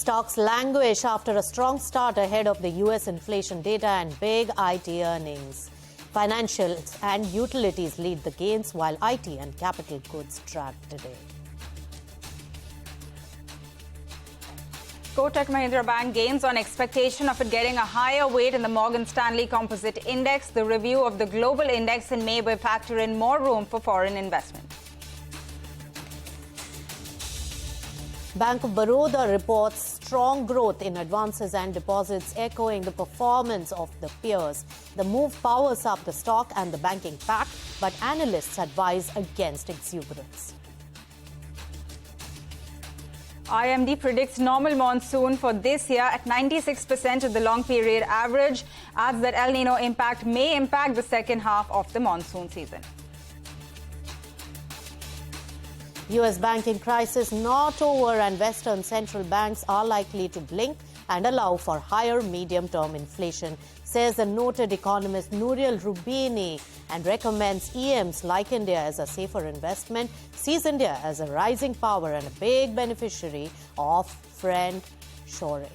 Stocks languish after a strong start ahead of the US inflation data and big IT earnings. Financials and utilities lead the gains while IT and capital goods drag today. Kotak Mahindra Bank gains on expectation of it getting a higher weight in the Morgan Stanley Composite Index. The review of the global index in May will factor in more room for foreign investment. Bank of Baroda reports strong growth in advances and deposits, echoing the performance of the peers. The move powers up the stock and the banking pack, but analysts advise against exuberance. IMD predicts normal monsoon for this year at 96% of the long period average, adds that El Nino impact may impact the second half of the monsoon season. US banking crisis not over, and Western central banks are likely to blink and allow for higher medium-term inflation, says the noted economist Nouriel Roubini, and recommends EMs like India as a safer investment, sees India as a rising power and a big beneficiary of friend shoring.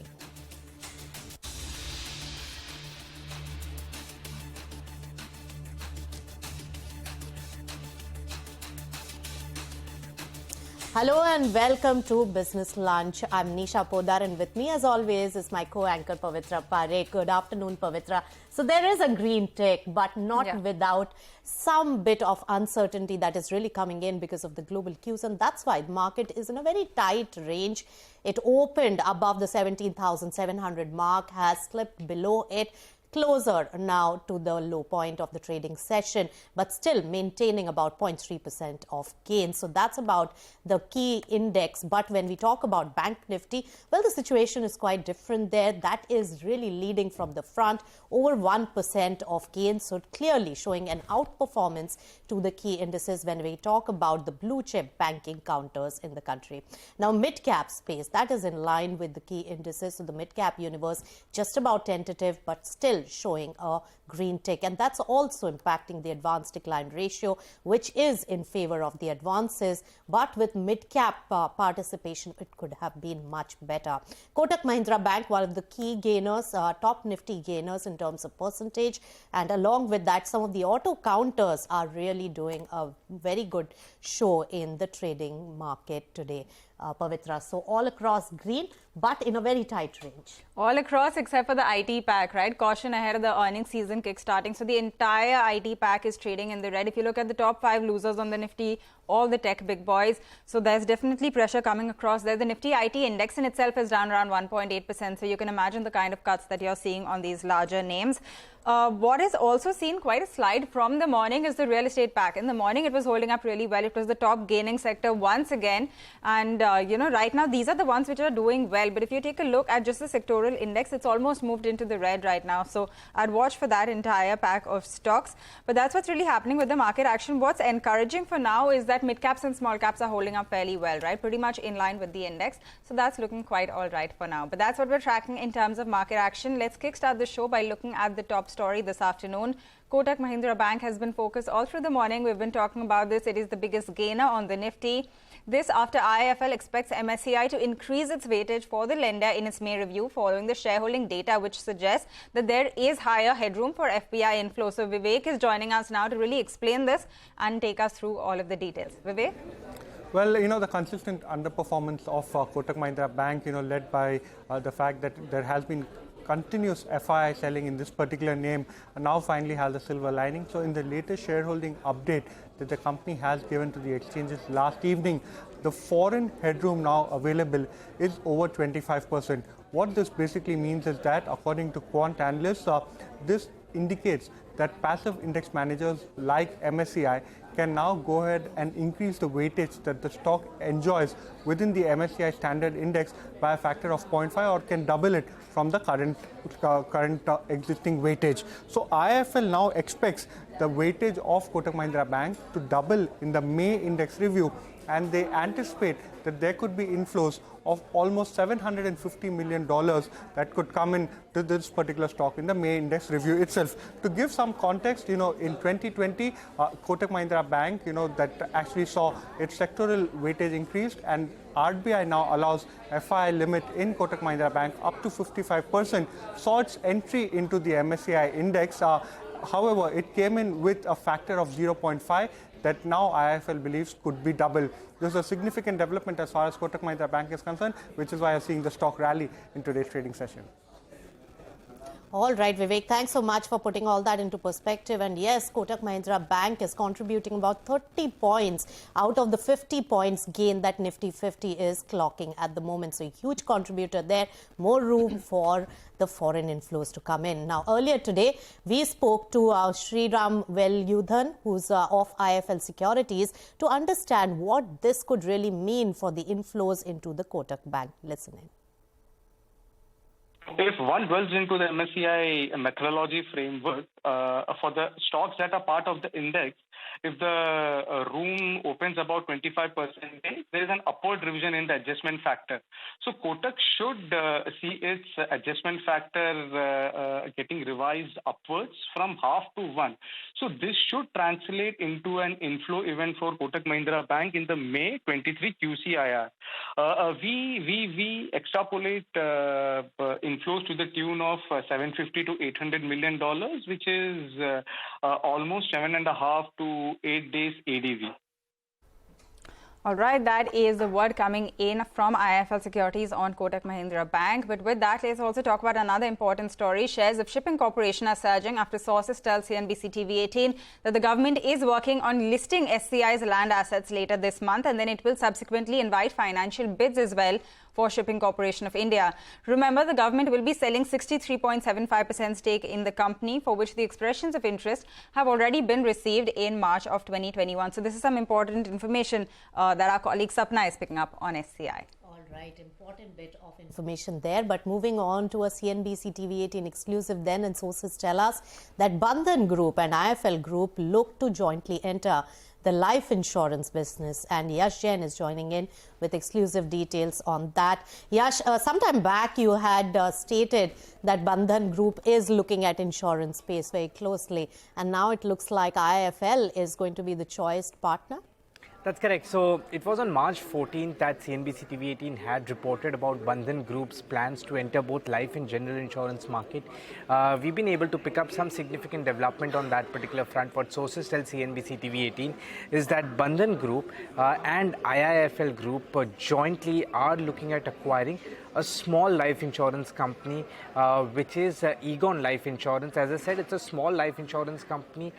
Hello and welcome to Business Lunch. I'm Nisha Podar, and with me as always is my co-anchor Pavitra Parekh. Good afternoon, Pavitra. So there is a green tick, but not without some bit of uncertainty that is really coming in because of the global cues, and that's why the market is in a very tight range. It opened above the 17,700 mark, has slipped below it, closer now to the low point of the trading session, but still maintaining about 0.3% of gain. So that's about the key index. But when we talk about Bank Nifty, well, the situation is quite different there. That is really leading from the front, over 1% of gain. So clearly showing an outperformance to the key indices when we talk about the blue chip banking counters in the country. Now, mid-cap space, that is in line with the key indices. So the mid-cap universe just about tentative, but still showing a green tick, and that's also impacting the advance decline ratio, which is in favor of the advances, but with mid-cap participation, it could have been much better. Kotak Mahindra Bank, one of the key gainers, top Nifty gainers in terms of percentage, and along with that, some of the auto counters are really doing a very good show in the trading market today. Pavitra, so all across green, but in a very tight range. All across except for the IT pack, right? Caution ahead of the earnings season kickstarting. So the entire IT pack is trading in the red. If you look at the top 5 losers on the Nifty, all the tech big boys. So there's definitely pressure coming across there. The Nifty IT index in itself is down around 1.8%. So you can imagine the kind of cuts that you're seeing on these larger names. What is also seen quite a slide from the morning is the real estate pack. In the morning, it was holding up really well. It was the top gaining sector once again. And, right now, these are the ones which are doing well. But if you take a look at just the sectoral index, it's almost moved into the red right now. So I'd watch for that entire pack of stocks. But that's what's really happening with the market action. What's encouraging for now is that mid caps and small caps are holding up fairly well, right? Pretty much in line with the index. So that's looking quite all right for now. But that's what we're tracking in terms of market action. Let's kickstart the show by looking at the top story this afternoon. Kotak Mahindra Bank has been focused all through the morning. We've been talking about this. It is the biggest gainer on the Nifty. This after IIFL expects MSCI to increase its weightage for the lender in its May review following the shareholding data, which suggests that there is higher headroom for FPI inflow. So Vivek is joining us now to really explain this and take us through all of the details. Vivek? Well, the consistent underperformance of Kotak Mahindra Bank, led by the fact that there has been continuous FII selling in this particular name, now finally has a silver lining. So in the latest shareholding update that the company has given to the exchanges last evening, the foreign headroom now available is over 25%. What this basically means is that, according to quant analysts, this indicates that passive index managers like MSCI can now go ahead and increase the weightage that the stock enjoys within the MSCI standard index by a factor of 0.5, or can double it from the current existing weightage. So IIFL now expects the weightage of Kotak Mahindra Bank to double in the May index review and they anticipate that there could be inflows of almost $750 million that could come in to this particular stock in the May index review itself. To give some context, in 2020, Kotak Mahindra Bank, that actually saw its sectoral weightage increased, and RBI now allows FI limit in Kotak Mahindra Bank up to 55%, saw its entry into the MSCI index. However, it came in with a factor of 0.5 that now IIFL believes could be double. This is a significant development as far as Kotak Mahindra Bank is concerned, which is why you're seeing the stock rally in today's trading session. All right, Vivek, thanks so much for putting all that into perspective. And yes, Kotak Mahindra Bank is contributing about 30 points out of the 50 points gain that Nifty 50 is clocking at the moment. So a huge contributor there, more room for the foreign inflows to come in. Now, earlier today, we spoke to Sriram Velyudhan, who's of IIFL Securities, to understand what this could really mean for the inflows into the Kotak Bank. Listen in. If one dwells into the MSCI methodology framework, for the stocks that are part of the index, if the room opens about 25%, there is an upward revision in the adjustment factor. So Kotak should see its adjustment factor getting revised upwards from half to 1. So this should translate into an inflow event for Kotak Mahindra Bank in the May 23 QCIR. We extrapolate inflows to the tune of $750 to $800 million, which is almost 7.5 to 8 days ADV. All right, that is the word coming in from IIFL Securities on Kotak Mahindra Bank. But with that, let's also talk about another important story. Shares of Shipping Corporation are surging after sources tell CNBC-TV18 that the government is working on listing SCI's land assets later this month, and then it will subsequently invite financial bids as well for Shipping Corporation of India. Remember, the government will be selling 63.75% stake in the company, for which the expressions of interest have already been received in March of 2021. So this is some important information that our colleague Sapna is picking up on SCI. All right, important bit of information there. But moving on to a CNBC TV18 exclusive then, and sources tell us that Bandhan Group and IIFL Group look to jointly enter the life insurance business, and Yash Jain is joining in with exclusive details on that. Yash, sometime back you had stated that Bandhan Group is looking at insurance space very closely, and now it looks like IIFL is going to be the choice partner. That's correct. So it was on March 14th that CNBC TV18 had reported about Bandhan Group's plans to enter both life and general insurance market. We've been able to pick up some significant development on that particular front. What sources tell CNBC TV18 is that Bandhan Group and IIFL Group jointly are looking at acquiring a small life insurance company, which is Egon Life Insurance. As I said, it's a small life insurance company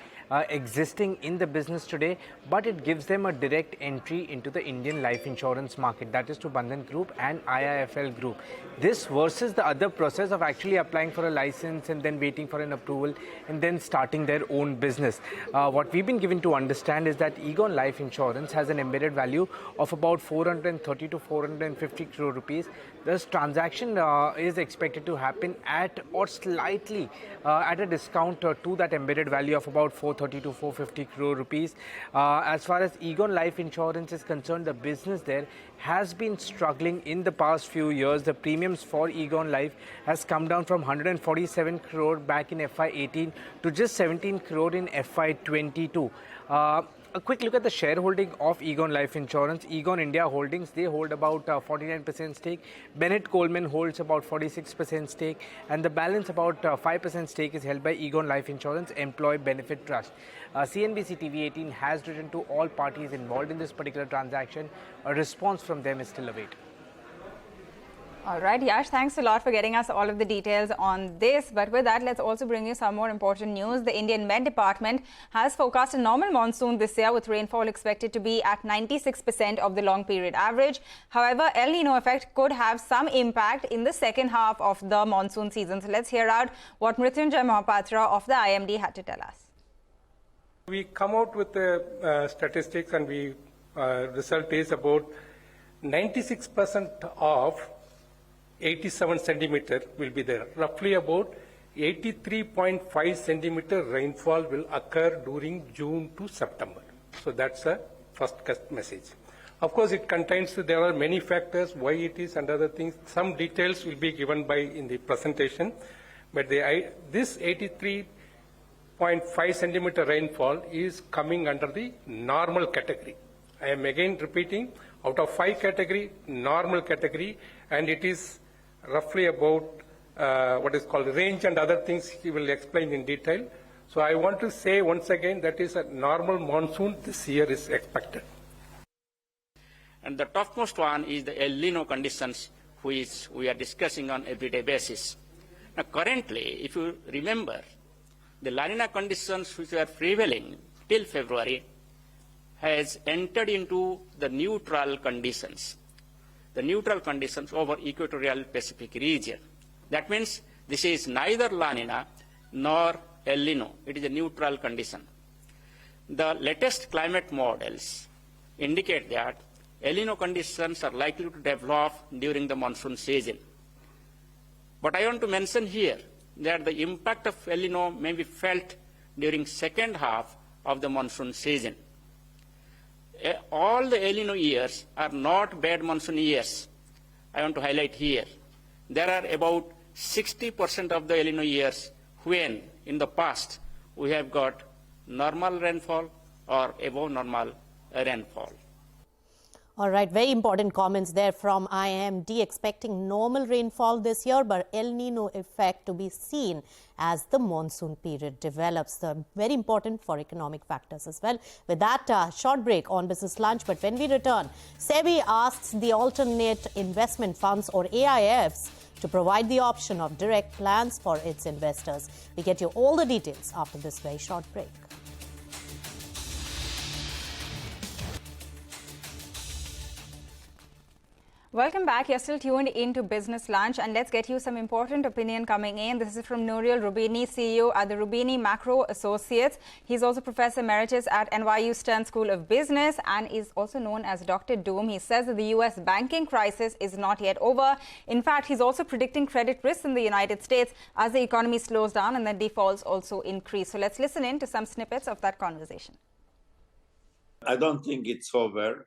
existing in the business today, but it gives them a direct entry into the Indian life insurance market, that is to Bandhan Group and IIFL Group. This versus the other process of actually applying for a license and then waiting for an approval and then starting their own business. What we've been given to understand is that Egon Life Insurance has an embedded value of about 430 to 450 crore rupees. This transaction is expected to happen at or slightly at a discount to that embedded value of about 430 to 450 crore rupees. As far as Egon Life Insurance is concerned, the business there has been struggling in the past few years. The premiums for Egon Life has come down from 147 crore back in FY18 to just 17 crore in FY22. A quick look at the shareholding of Egon Life Insurance. Egon India Holdings, they hold about 49% stake. Bennett Coleman holds about 46% stake. And the balance, about 5% stake, is held by Egon Life Insurance Employee Benefit Trust. CNBC TV18 has written to all parties involved in this particular transaction. A response from them is still awaited. All right, Yash, thanks a lot for getting us all of the details on this. But with that, let's also bring you some more important news. The Indian Met Department has forecast a normal monsoon this year, with rainfall expected to be at 96% of the long period average. However, El Nino effect could have some impact in the second half of the monsoon season. So let's hear out what Mrityunjay Mohapatra of the IMD had to tell us. We come out with the statistics, and result is about 96% of 87 centimeter will be there. Roughly about 83.5 centimeter rainfall will occur during June to September. So that's the first message. Of course, it contains, there are many factors, why it is and other things. Some details will be given in the presentation. But this 83.5 centimeter rainfall is coming under the normal category. I am again repeating, out of 5 category, normal category, and it is roughly about what is called range and other things he will explain in detail. So I want to say once again that is a normal monsoon this year is expected. And the topmost one is the El Nino conditions, which we are discussing on everyday basis. Now, currently, if you remember, the La Nina conditions which were prevailing till February has entered into the neutral conditions. The neutral conditions over equatorial Pacific region. That means this is neither La Nina nor El Nino. It is a neutral condition. The latest climate models indicate that El Nino conditions are likely to develop during the monsoon season. But I want to mention here that the impact of El Nino may be felt during second half of the monsoon season. All the El Nino years are not bad monsoon years. I want to highlight here. There are about 60% of the El Nino years when, in the past, we have got normal rainfall or above normal rainfall. All right, very important comments there from IMD, expecting normal rainfall this year, but El Nino effect to be seen as the monsoon period develops. Very important for economic factors as well. With that, short break on Business Lunch. But when we return, SEBI asks the alternate investment funds or AIFs to provide the option of direct plans for its investors. We get you all the details after this very short break. Welcome back. You're still tuned into Business Lunch, and let's get you some important opinion coming in. This is from Nouriel Rubini, CEO at the Rubini Macro Associates. He's also Professor Emeritus at NYU Stern School of Business and is also known as Dr. Doom. He says that the U.S. banking crisis is not yet over. In fact, he's also predicting credit risks in the United States as the economy slows down and the defaults also increase. So let's listen in to some snippets of that conversation. I don't think it's over.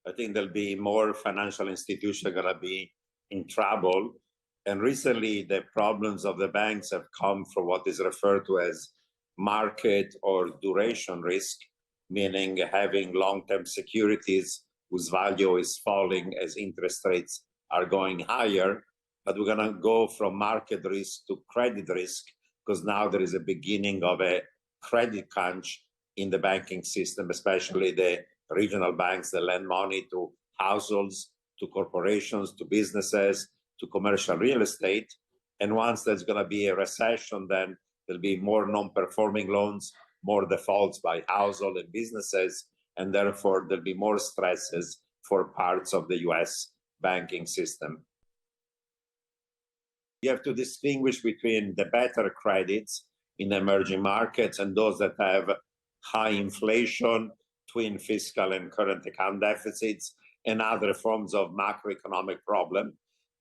I think there'll be more financial institutions going to be in trouble. And recently, the problems of the banks have come from what is referred to as market or duration risk, meaning having long-term securities whose value is falling as interest rates are going higher. But we're going to go from market risk to credit risk because now there is a beginning of a credit crunch in the banking system, especially the regional banks that lend money to households, to corporations, to businesses, to commercial real estate. And once there's going to be a recession, then there'll be more non-performing loans, more defaults by household and businesses, and therefore there'll be more stresses for parts of the US banking system. You have to distinguish between the better credits in emerging markets and those that have high inflation, twin fiscal and current account deficits, and other forms of macroeconomic problem.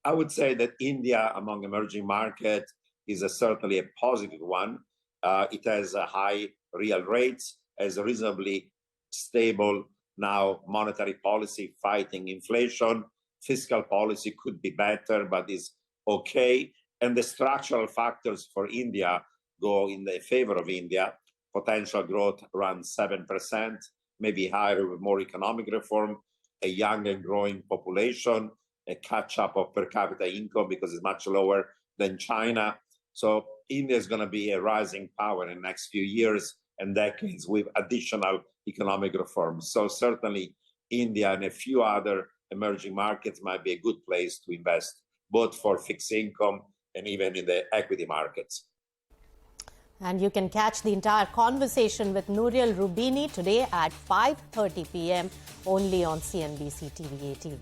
I would say that India, among emerging markets, is certainly a positive one. It has a high real rates, has a reasonably stable now monetary policy fighting inflation. Fiscal policy could be better, but is okay. And the structural factors for India go in the favor of India. Potential growth around 7%. Maybe higher with more economic reform, a young and growing population, a catch-up of per capita income because it's much lower than China. So India is going to be a rising power in the next few years and decades with additional economic reforms. So certainly India and a few other emerging markets might be a good place to invest, both for fixed income and even in the equity markets. And you can catch the entire conversation with Nouriel Rubini today at 5:30 p.m. only on CNBC-TV18.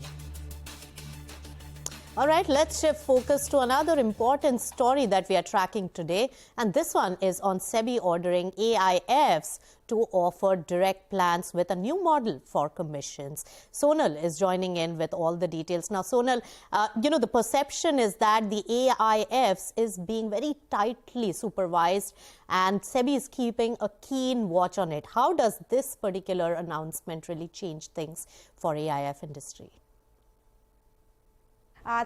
All right, let's shift focus to another important story that we are tracking today. And this one is on SEBI ordering AIFs to offer direct plans with a new model for commissions. Sonal is joining in with all the details. Now, Sonal, the perception is that the AIFs is being very tightly supervised and SEBI is keeping a keen watch on it. How does this particular announcement really change things for AIF industry?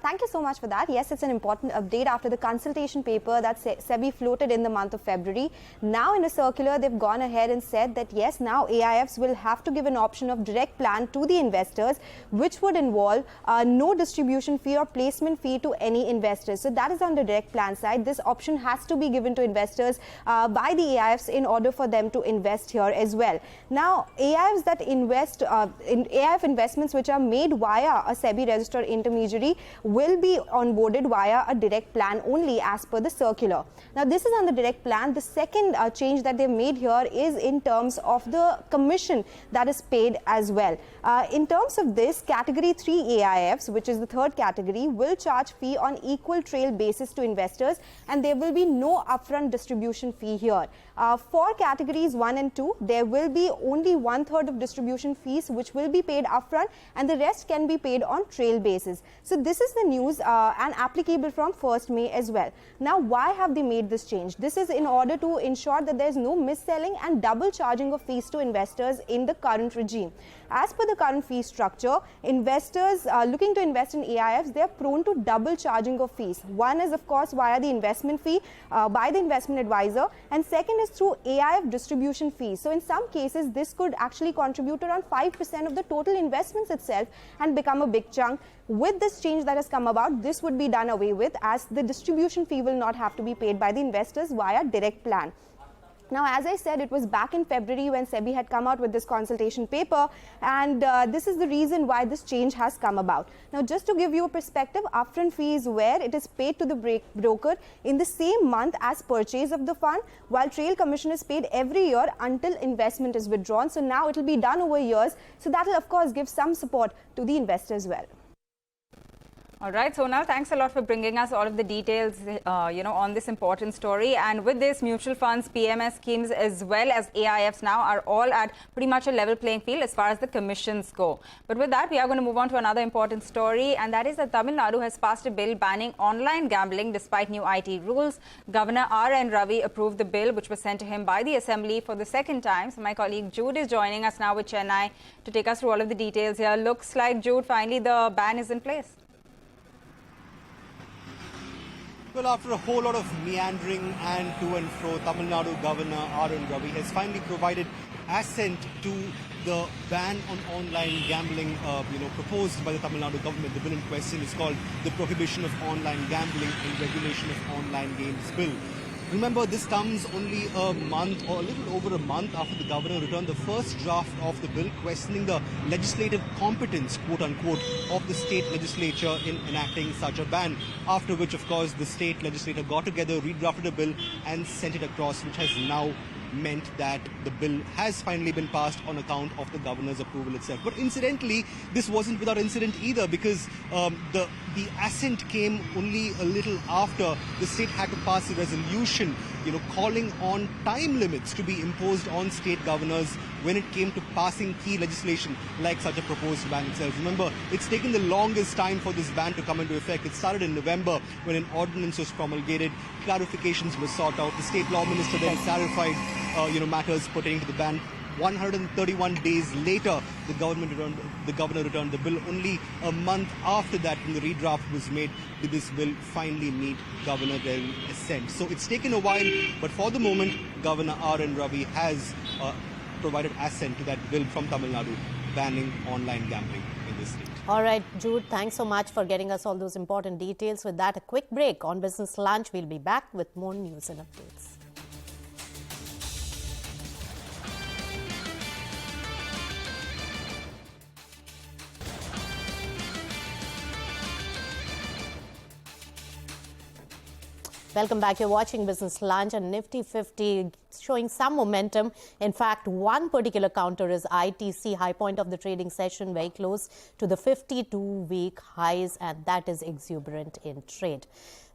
Thank you so much for that. Yes, it's an important update after the consultation paper that SEBI floated in the month of February. Now in a circular, they've gone ahead and said that yes, now AIFs will have to give an option of direct plan to the investors, which would involve no distribution fee or placement fee to any investors. So that is on the direct plan side. This option has to be given to investors by the AIFs in order for them to invest here as well. Now, AIFs that invest in AIF investments which are made via a SEBI registered intermediary will be onboarded via a direct plan only as per the circular. Now, this is on the direct plan. The second change that they've made here is in terms of the commission that is paid as well. In terms of this, category 3 AIFs, which is the third category, will charge fee on equal trail basis to investors, and there will be no upfront distribution fee here. For categories 1 and 2, there will be only 1/3 of distribution fees which will be paid upfront, and the rest can be paid on trail basis. So this is the news and applicable from 1st May as well. Now, why have they made this change? This is in order to ensure that there is no mis-selling and double charging of fees to investors in the current regime. As per the current fee structure, investors looking to invest in AIFs, they are prone to double charging of fees. One is, of course, via the investment fee by the investment advisor, and second is through AIF distribution fees. So in some cases, this could actually contribute around 5% of the total investments itself and become a big chunk. With this change that has come about, this would be done away with, as the distribution fee will not have to be paid by the investors via direct plan. Now, as I said, it was back in February when SEBI had come out with this consultation paper, and this is the reason why this change has come about. Now, just to give you a perspective, upfront fee is where it is paid to the broker in the same month as purchase of the fund, while trail commission is paid every year until investment is withdrawn. So now it will be done over years. So that will, of course, give some support to the investor as well. All right, Sonal, thanks a lot for bringing us all of the details, on this important story. And with this, mutual funds, PMS schemes, as well as AIFs now are all at pretty much a level playing field as far as the commissions go. But with that, we are going to move on to another important story, and that is that Tamil Nadu has passed a bill banning online gambling despite new IT rules. Governor R.N. Ravi approved the bill, which was sent to him by the Assembly for the second time. So my colleague Jude is joining us now with Chennai to take us through all of the details here. Looks like, Jude, finally the ban is in place. Well, after a whole lot of meandering and to and fro, Tamil Nadu Governor R.N. Ravi has finally provided assent to the ban on online gambling, proposed by the Tamil Nadu government. The bill in question is called the Prohibition of Online Gambling and Regulation of Online Games Bill. Remember, this comes only a month or a little over a month after the governor returned the first draft of the bill, questioning the legislative competence, quote unquote, of the state legislature in enacting such a ban. After which, of course, the state legislature got together, redrafted a bill and sent it across, which has now meant that the bill has finally been passed on account of the governor's approval itself. But incidentally, this wasn't without incident either, because the assent came only a little after the state had to pass a resolution, calling on time limits to be imposed on state governors when it came to passing key legislation like such a proposed ban itself. Remember, it's taken the longest time for this ban to come into effect. It started in November when an ordinance was promulgated, clarifications were sought out. The state law minister then clarified matters pertaining to the ban. 131 days later, the governor returned the bill. Only a month after that, when the redraft was made, did this bill finally meet Governor their assent. So it's taken a while, but for the moment, Governor R.N. Ravi has provided assent to that bill from Tamil Nadu banning online gambling in this state. All right, Jude, thanks so much for getting us all those important details. With that, a quick break on Business Lunch. We'll be back with more news and updates. Welcome back. You're watching Business Lunch, and Nifty 50 showing some momentum. In fact, one particular counter is ITC, high point of the trading session, very close to the 52-week highs, and that is exuberant in trade.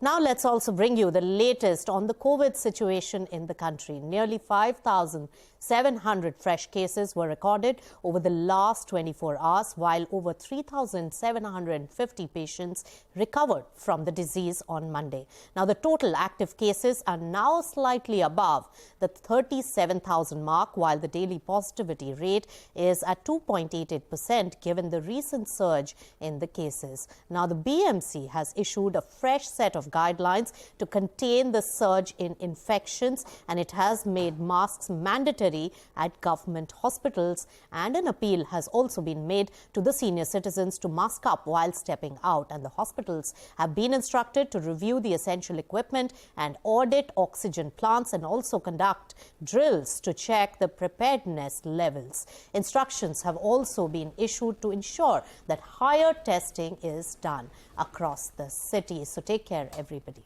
Now let's also bring you the latest on the COVID situation in the country. Nearly 5,700 fresh cases were recorded over the last 24 hours, while over 3,750 patients recovered from the disease on Monday. Now the total active cases are now slightly above the 37,000 mark, while the daily positivity rate is at 2.88% given the recent surge in the cases. Now the BMC has issued a fresh set of guidelines to contain the surge in infections, and it has made masks mandatory at government hospitals, and an appeal has also been made to the senior citizens to mask up while stepping out, and the hospitals have been instructed to review the essential equipment and audit oxygen plants and also conduct drills to check the preparedness levels. Instructions have also been issued to ensure that higher testing is done across the city. So take care, everybody.